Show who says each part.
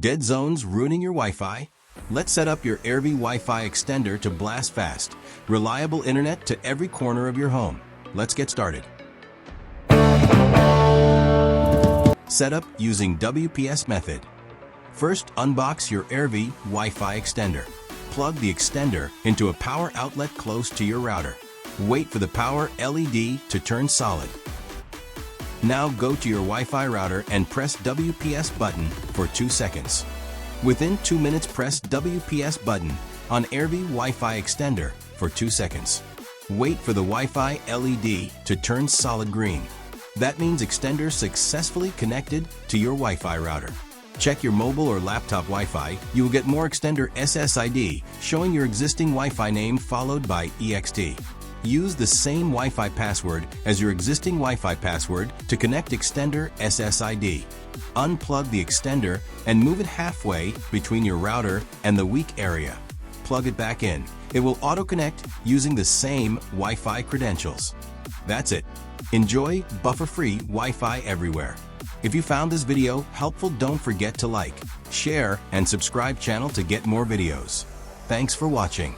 Speaker 1: Dead zones ruining your Wi-Fi? Let's set up your Aervy Wi-Fi extender to blast fast, reliable internet to every corner of your home. Let's get started. Setup using WPS method. First, unbox your Aervy Wi-Fi extender. Plug the extender into a power outlet close to your router. Wait for the power LED to turn solid. Now go to your Wi-Fi router and press WPS button for 2 seconds. Within 2 minutes, press WPS button on Aervy Wi-Fi extender for 2 seconds. Wait for the Wi-Fi LED to turn solid green. That means extender successfully connected to your Wi-Fi router. Check your mobile or laptop Wi-Fi. You will get more extender SSID showing your existing Wi-Fi name followed by EXT. Use the same Wi-Fi password as your existing Wi-Fi password to connect extender SSID. Unplug the extender and move it halfway between your router and the weak area. Plug it back in. It will auto-connect using the same Wi-Fi credentials. That's it. Enjoy buffer-free Wi-Fi everywhere. If you found this video helpful, don't forget to like, share, and subscribe channel to get more videos. Thanks for watching.